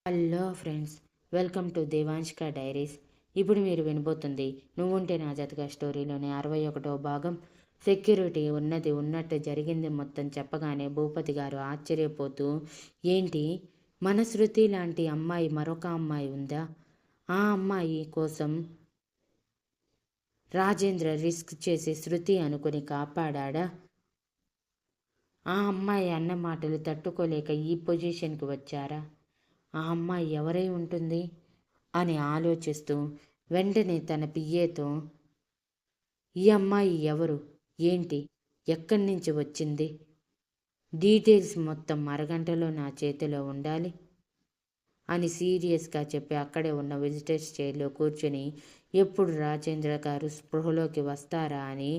Hello friends, welcome to దేవాంష్క diaries. ఇప్పుడు మీరు వినబోతుంది నువ్వుంటే నా జతగా స్టోరీలోని 61వ భాగం. సెక్యూరిటీ ఉన్నది ఉన్నట్టు జరిగింది మొత్తం చెప్పగానే భూపతి గారు ఆశ్చర్యపోతూ, ఏంటి, మన శృతి లాంటి అమ్మాయి మరొక అమ్మాయి ఉందా? ఆ అమ్మాయి కోసం రాజేంద్ర రిస్క్ చేసి శృతి అనుకుని కాపాడా? ఆ అమ్మాయి అన్న మాటలు తట్టుకోలేక ఈ పొజిషన్కి వచ్చారా? ఆ అమ్మాయి ఎవరై ఉంటుంది అని ఆలోచిస్తూ వెంటనే తన పిఏతో, ఈ అమ్మాయి ఎవరు, ఏంటి, ఎక్కడి నుంచి వచ్చింది, డీటెయిల్స్ మొత్తం అరగంటలో నా చేతిలో ఉండాలి అని సీరియస్గా చెప్పి అక్కడే ఉన్న విజిటర్స్ చైర్లో కూర్చొని ఎప్పుడు రాజేంద్ర గారు స్పృహలోకి వస్తారా అని,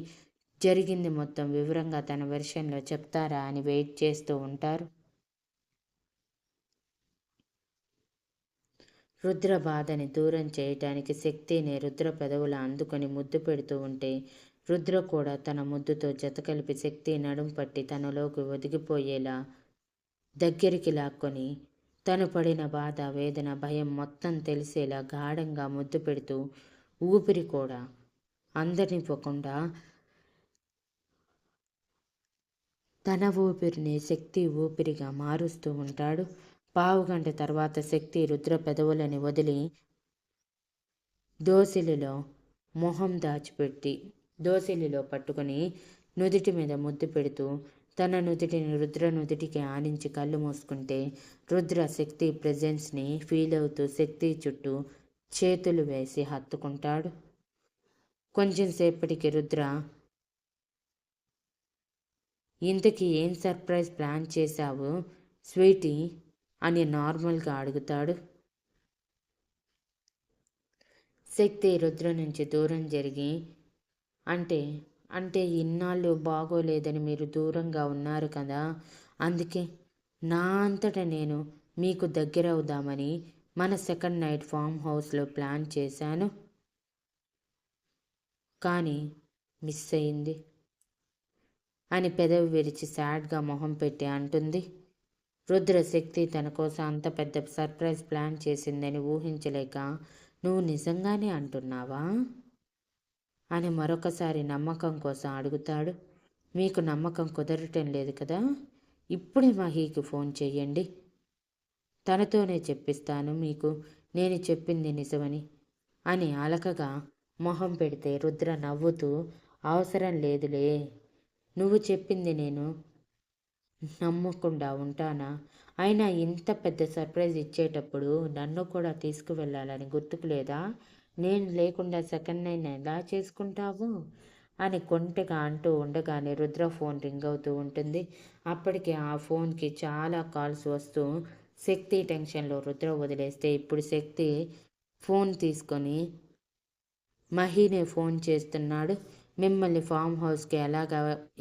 జరిగింది మొత్తం వివరంగా తన వెర్షన్లో చెప్తారా అని వెయిట్ చేస్తూ ఉంటారు. రుద్ర బాధని దూరం చేయటానికి శక్తిని రుద్ర పెదవుల అందుకొని ముద్దు పెడుతూ ఉంటే రుద్ర కూడా తన ముద్దుతో జతకలిపి శక్తి నడుం పట్టి తనలోకి ఒదిగిపోయేలా దగ్గరికి లాక్కొని తను పడిన బాధ, వేదన, భయం మొత్తం తెలిసేలా గాఢంగా ముద్దు పెడుతూ ఊపిరి కూడా అందనివ్వకుండా తన ఊపిరిని శక్తి ఊపిరిగా మారుస్తూ ఉంటాడు. పావుగంట తర్వాత శక్తి రుద్ర పెదవులని వదిలి దోసిలిలో మొహం దాచిపెట్టి దోసిలిలో పట్టుకుని నుదిటి మీద ముద్దు పెడుతూ తన నుదిటిని రుద్ర నుదిటికి ఆనించి కళ్ళు మూసుకుంటే రుద్ర శక్తి ప్రెజెన్స్ని ఫీల్ అవుతూ శక్తి చుట్టూ చేతులు వేసి హత్తుకుంటాడు. కొంచెం సేపటికి రుద్ర, ఇంతకీ ఏం సర్ప్రైజ్ ప్లాన్ చేశావు స్వీటీ అని నార్మల్గా అడుగుతాడు. శక్తి రుద్ర నుంచి దూరం జరిగి, అంటే అంటే ఇన్నాళ్ళు బాగోలేదని మీరు దూరంగా ఉన్నారు కదా, అందుకే నా అంతటా నేను మీకు దగ్గరవుదామని మన సెకండ్ నైట్ ఫామ్ హౌస్లో ప్లాన్ చేశాను, కానీ మిస్ అయింది అని పెదవి విరిచి సాడ్గా మొహం పెట్టి అంటుంది. రుద్ర శక్తి తన కోసం అంత పెద్ద సర్ప్రైజ్ ప్లాన్ చేసిందని ఊహించలేక, నువ్వు నిజంగానే అంటున్నావా అని మరొకసారి నమ్మకం కోసం అడుగుతాడు. మీకు నమ్మకం కుదరటం లేదు కదా, ఇప్పుడే మహీకి ఫోన్ చెయ్యండి, తనతోనే చెప్పిస్తాను మీకు నేను చెప్పింది నిజమని అని అలకగా మొహం పెడితే రుద్ర నవ్వుతూ, అవసరం లేదులే, నువ్వు చెప్పింది నేను నమ్మకుండా ఉంటానా, అయినా ఇంత పెద్ద సర్ప్రైజ్ ఇచ్చేటప్పుడు నన్ను కూడా తీసుకువెళ్ళాలని గుర్తుకు లేదా, నేను లేకుండా సెకండ్ నైన్ ఎలా చేసుకుంటావు అని కొంటెగా అంటూ ఉండగానే రుద్ర ఫోన్ రింగ్ అవుతూ ఉంటుంది. అప్పటికే ఆ ఫోన్కి చాలా కాల్స్ వస్తూ శక్తి టెన్షన్లో రుద్ర వదిలేస్తే ఇప్పుడు శక్తి ఫోన్ తీసుకొని మహీనే ఫోన్ చేస్తున్నాడు. మిమ్మల్ని ఫామ్ హౌస్కి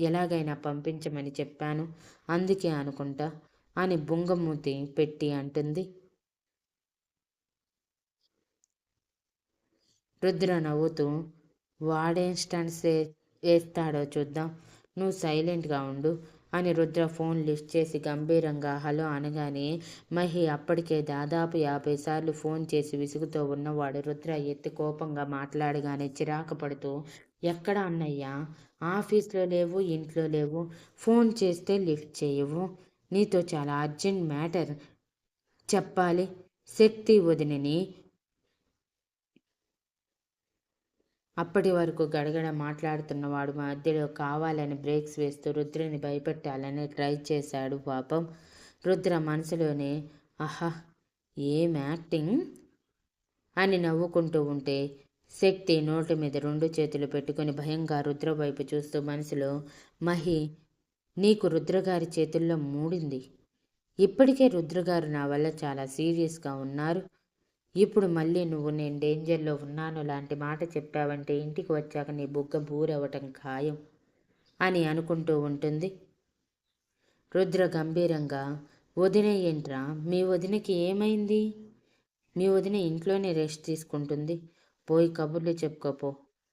ఎలాగైనా పంపించమని చెప్పాను, అందుకే అనుకుంటా అని బుంగమూతి పెట్టి అంటుంది. రుద్ర నవ్వుతూ, వాడేం స్టంట్స్ వేస్తాడో చూద్దాం, నువ్వు సైలెంట్గా ఉండు అని రుద్ర ఫోన్ లిఫ్ట్ చేసి గంభీరంగా హలో అనగానే మహి అప్పటికే దాదాపు 50 సార్లు ఫోన్ చేసి విసుగుతో ఉన్నవాడు రుద్ర ఎత్తి కోపంగా మాట్లాడగానే చిరాకు పడుతూ, ఎక్కడ అన్నయ్యా, ఆఫీస్లో లేవు, ఇంట్లో లేవు, ఫోన్ చేస్తే లిఫ్ట్ చేయవు, నీతో చాలా అర్జెంట్ మ్యాటర్ చెప్పాలి, శక్తి వదినని అప్పటి వరకు గడగడ మాట్లాడుతున్నవాడు మధ్యలో కావాలని బ్రేక్స్ వేస్తూ రుద్రని భయపెట్టాలని ట్రై చేశాడు. పాపం రుద్ర మనసులోనే, ఆహా ఏం యాక్టింగ్ అని నవ్వుకుంటూ ఉంటే శక్తి నోటి మీద 2 చేతులు పెట్టుకుని భయంగా రుద్ర వైపు చూస్తూ మనసులో, మహి, నీకు రుద్రగారి చేతుల్లో మూడింది, ఇప్పటికే రుద్రగారు నా వల్ల చాలా సీరియస్గా ఉన్నారు, ఇప్పుడు మళ్ళీ నువ్వు నేను డేంజర్లో ఉన్నాను లాంటి మాట చెప్పావంటే ఇంటికి వచ్చాక నీ బుగ్గ బూరవటం ఖాయం అని అనుకుంటూ ఉంటుంది. రుద్ర గంభీరంగా, వదిన ఏంట్రా, మీ వదినకి ఏమైంది, మీ వదిన ఇంట్లోనే రెస్ట్ తీసుకుంటుంది, పోయి కబుర్లు చెప్పుకోపో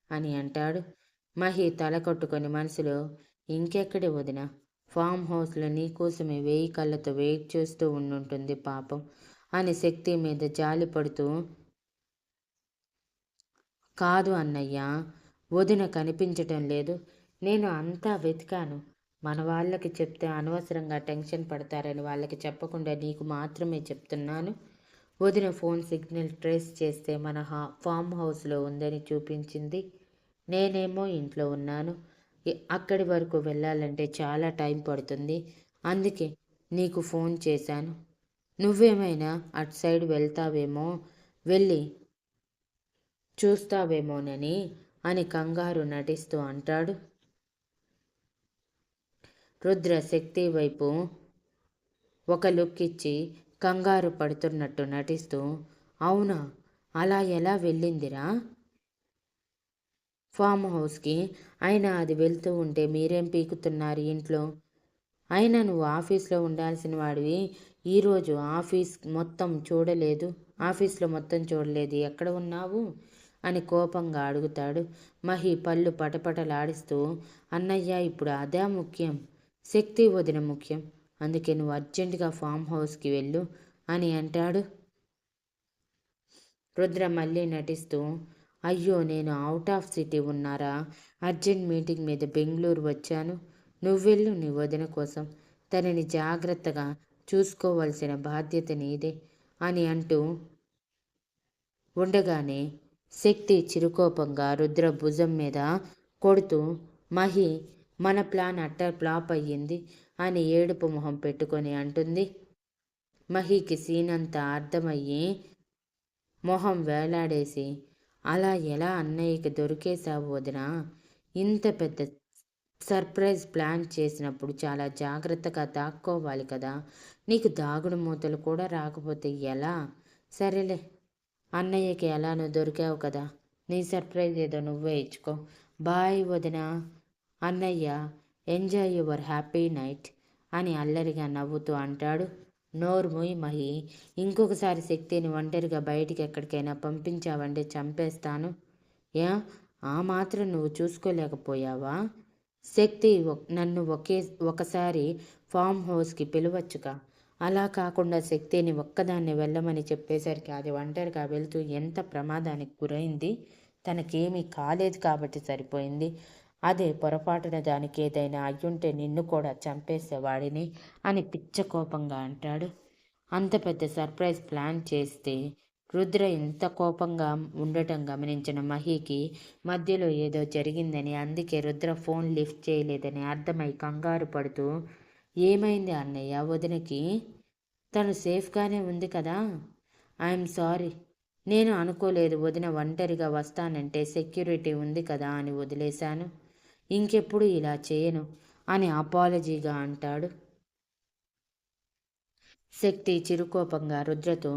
అని అంటాడు. మహి తల కొట్టుకొని మనసులో, ఇంకెక్కడి వదిన, ఫామ్ హౌస్లో నీకోసమే 1000 కళ్ళతో వెయిట్ చేస్తూ ఉండుంటుంది పాపం, అని శక్తి మీద జాలి పడుతూ, కాదు అన్నయ్య, వదిన కనిపించటం లేదు. నేను అంతా వెతికాను. మన వాళ్ళకి చెప్తే అనవసరంగా టెన్షన్ పడతారని వాళ్ళకి చెప్పకుండా నీకు మాత్రమే చెప్తున్నాను. వదిన ఫోన్ సిగ్నల్ ట్రేస్ చేస్తే మన ఫామ్ హౌస్లో ఉందని చూపించింది. నేనేమో ఇంట్లో ఉన్నాను. అక్కడి వరకు వెళ్ళాలంటే చాలా టైం పడుతుంది. అందుకే నీకు ఫోన్ చేశాను. నువ్వేమైనా అటు సైడ్ వెళ్తావేమో, వెళ్ళి చూస్తావేమోనని అని కంగారు నటిస్తూ అంటాడు. రుద్ర శక్తి వైపు ఒక లుక్ ఇచ్చి కంగారు పడుతున్నట్టు నటిస్తూ, అవునా, అలా ఎలా వెళ్ళిందిరా ఫామ్ హౌస్కి? అయినా అది వెళ్తూ ఉంటే మీరేం పీకుతున్నారు ఇంట్లో? అయినా నువ్వు ఆఫీస్లో ఉండాల్సిన వాడివి. ఈరోజు ఆఫీస్లో మొత్తం చూడలేదు, ఎక్కడ ఉన్నావు అని కోపంగా అడుగుతాడు. మహి పళ్ళు పటపటలాడిస్తూ, అన్నయ్య, ఇప్పుడు అదే ముఖ్యం, శక్తి వదిన ముఖ్యం. అందుకే నువ్వు అర్జెంటుగా ఫామ్ హౌస్కి వెళ్ళు అని అంటాడు. రుద్ర మళ్ళీ నటిస్తూ, అయ్యో, నేను అవుట్ ఆఫ్ సిటీ ఉన్నారా, అర్జెంట్ మీటింగ్ మీద బెంగళూరు వచ్చాను. నువ్వెళ్ళు నీ వదిన కోసం, తనని జాగ్రత్తగా చూసుకోవలసిన బాధ్యత నీదే అని అంటూ ఉండగానే శక్తి చిరుకోపంగా రుద్ర భుజం మీద కొడుతూ, మహి, మన ప్లాన్ అట్టర్ ఫ్లాప్ అయ్యింది అని ఏడుపు మొహం పెట్టుకొని అంటుంది. మహికి సీన్ అంతా అర్థమయ్యి మొహం వేలాడేసి, అలా ఎలా అన్నయ్యకి దొరికేశావు వదినా? ఇంత పెద్ద సర్ప్రైజ్ ప్లాన్ చేసినప్పుడు చాలా జాగ్రత్తగా దాక్కోవాలి కదా. నీకు దాగుడు మూతలు కూడా రాకపోతే ఎలా? సరేలే, అన్నయ్యకి ఎలానో దొరికావు కదా, నీ సర్ప్రైజ్ ఏదో నువ్వే ఇచ్చుకో. బాయ్ వదినా. అన్నయ్య, ఎంజాయ్ యువర్ హ్యాపీ నైట్ అని అల్లరిగా నవ్వుతూ అంటాడు. నోర్ముయ్ మహి, ఇంకొకసారి శక్తిని ఒంటరిగా బయటికి ఎక్కడికైనా పంపించావంటే చంపేస్తాను. యా, ఆ మాత్రం నువ్వు చూసుకోలేకపోయావా? శక్తి నన్ను ఒకసారి ఫామ్ హౌస్కి పిలవచ్చుగా. అలా కాకుండా శక్తిని ఒక్కదాన్ని వెళ్ళమని చెప్పేసరికి అది ఒంటరిగా వెళ్తూ ఎంత ప్రమాదానికి గురైంది. తనకేమీ కాలేదు కాబట్టి సరిపోయింది. అదే పొరపాటున దానికి ఏదైనా అయ్యుంటే నిన్ను కూడా చంపేసేవాడిని అని పిచ్చ కోపంగా అంటాడు. అంత పెద్ద సర్ప్రైజ్ ప్లాన్ చేస్తే రుద్ర ఇంత కోపంగా ఉండటం గమనించిన మహికి మధ్యలో ఏదో జరిగిందని, అందుకే రుద్ర ఫోన్ లిఫ్ట్ చేయలేదని అర్థమై కంగారు పడుతూ, ఏమైంది అన్నయ్య వదినకి? తను సేఫ్గానే ఉంది కదా? ఐఎమ్ సారీ, నేను అనుకోలేదు వదిన ఒంటరిగా వస్తానంటే సెక్యూరిటీ ఉంది కదా అని వదిలేశాను. ఇంకెప్పుడు ఇలా చేయను అని అపాలజీగా అంటాడు. శక్తి చిరుకోపంగా రుద్రతో,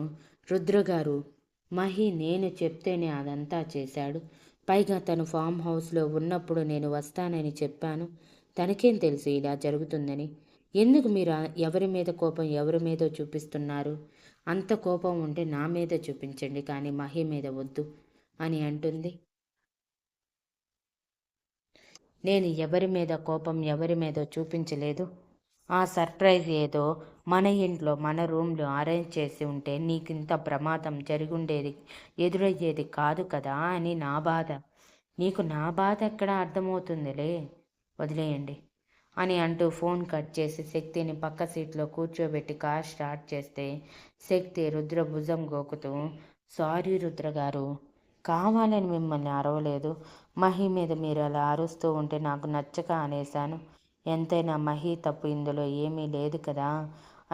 రుద్రగారు, మహి నేను చెప్తేనే అదంతా చేశాడు. పైగా తను ఫామ్ హౌస్లో ఉన్నప్పుడు నేను వస్తానని చెప్పాను. తనకేం తెలుసు ఇలా జరుగుతుందని? ఎందుకు మీరు ఎవరి మీద కోపం ఎవరి మీదో చూపిస్తున్నారు? అంత కోపం ఉంటే నా మీద చూపించండి, కానీ మహి మీద వద్దు అని అంటుంది. నేను ఎవరి మీద కోపం ఎవరి మీదో చూపించలేదు. ఆ సర్ప్రైజ్ ఏదో మన ఇంట్లో మన రూమ్లో అరేంజ్ చేసి ఉంటే నీకింత ప్రమాదం జరిగుండేది, ఎదురయ్యేది కాదు కదా అని నా బాధ. నీకు నా బాధ ఎక్కడ అర్థమవుతుందిలే, వదిలేయండి అని అంటూ ఫోన్ కట్ చేసి శక్తిని పక్క సీట్లో కూర్చోబెట్టి కార్ స్టార్ట్ చేస్తే శక్తి రుద్ర భుజం గోకుతూ, సారీ రుద్ర గారు, కావాలని మిమ్మల్ని అరవలేదు. మహి మీద మీరు అలా అరుస్తూ ఉంటే నాకు నచ్చక అనేశాను. ఎంతైనా మహి తప్పు ఇందులో ఏమీ లేదు కదా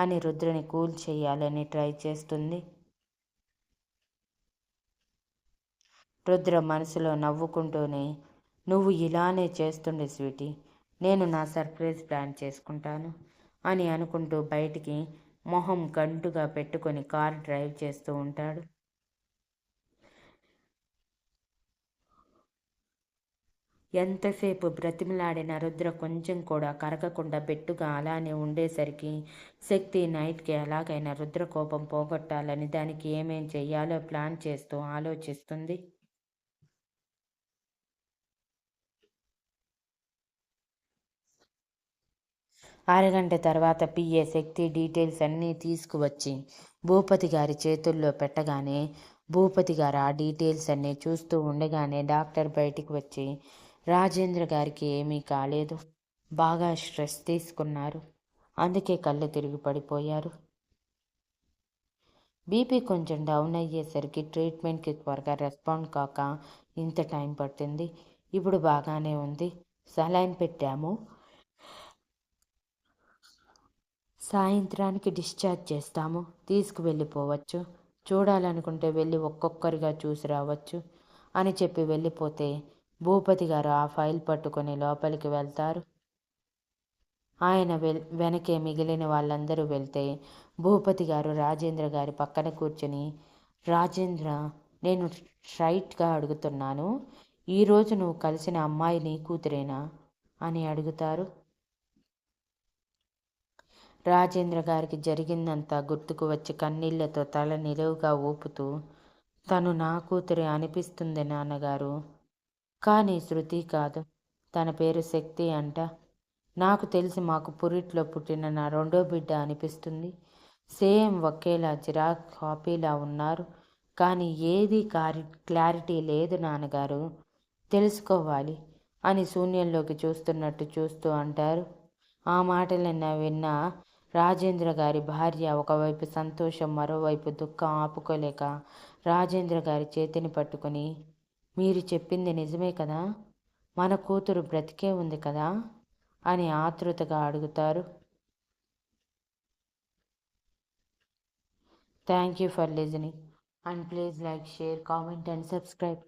అని రుద్రని కూల్ చేయాలని ట్రై చేస్తుంది. రుద్ర మనసులో నవ్వుకుంటూనే, నువ్వు ఇలానే చేస్తుండే స్వీటీ, నేను నా సర్ప్రైజ్ ప్లాన్ చేసుకుంటాను అని అనుకుంటూ బయటికి మొహం గంటుగా పెట్టుకొని కార్ డ్రైవ్ చేస్తూ ఉంటాడు. ఎంతసేపు బ్రతిమలాడిన రుద్ర కొంచెం కూడా కరగకుండా బెట్టుగా అలానే ఉండేసరికి శక్తి నైట్కి ఎలాగైనా రుద్ర కోపం పోగొట్టాలని దానికి ఏమేం చెయ్యాలో ప్లాన్ చేస్తూ ఆలోచిస్తుంది. అరగంట తర్వాత పిఏ శక్తి డీటెయిల్స్ అన్నీ తీసుకువచ్చి భూపతి గారి చేతుల్లో పెట్టగానే భూపతి గారు ఆ డీటెయిల్స్ అన్నీ చూస్తూ ఉండగానే డాక్టర్ బయటికి వచ్చి రాజేంద్ర గారికి ఏమీ కాలేదు, బాగా స్ట్రెస్ తీసుకున్నారు, అందుకే కళ్ళు తిరిగి పడిపోయారు. బీపీ కొంచెం డౌన్ అయ్యేసరికి ట్రీట్మెంట్కి త్వరగా రెస్పాండ్ కాక ఇంత టైం పట్టింది. ఇప్పుడు బాగానే ఉంది, సలైన్ పెట్టాము, సాయంత్రానికి డిశ్చార్జ్ చేస్తాము, తీసుకువెళ్ళిపోవచ్చు, చూడాలనుకుంటే వెళ్ళి ఒక్కొక్కరిగా చూసి రావచ్చు అని చెప్పి వెళ్ళిపోతే భూపతి గారు ఆ ఫైల్ పట్టుకొని లోపలికి వెళ్తారు. ఆయన వెనకే మిగిలిన వాళ్ళందరూ వెళ్తే భూపతి గారు రాజేంద్ర గారి పక్కన కూర్చుని, రాజేంద్ర, నేను స్ట్రైట్గా అడుగుతున్నాను, ఈరోజు నువ్వు కలిసిన అమ్మాయి నీ కూతురేనా అని అడుగుతారు. రాజేంద్ర గారికి జరిగిందంతా గుర్తుకు వచ్చి కన్నీళ్లతో తల నిలువుగా ఊపుతూ, తను నా కూతురే అనిపిస్తుంది నాన్నగారు, కానీ శృతి కాదు, తన పేరు శక్తి అంట. నాకు తెలిసి మాకు పురిట్లో పుట్టిన నా రెండో బిడ్డ అనిపిస్తుంది. సేమ్ ఒకేలా జిరాక్ కాపీలా ఉన్నారు, కానీ ఏదీ క్లారిటీ లేదు నాన్నగారు, తెలుసుకోవాలి అని శూన్యంలోకి చూస్తున్నట్టు చూస్తూ అంటారు. ఆ మాటలన్నా విన్న రాజేంద్ర గారి భార్య ఒకవైపు సంతోషం, మరోవైపు దుఃఖం ఆపుకోలేక రాజేంద్ర గారి చేతిని పట్టుకుని, మీరు చెప్పింది నిజమే కదా, మన కూతురు బ్రతికే ఉంది కదా అని ఆతృతగా అడుగుతారు. Thank you for listening and please like, share, comment and subscribe.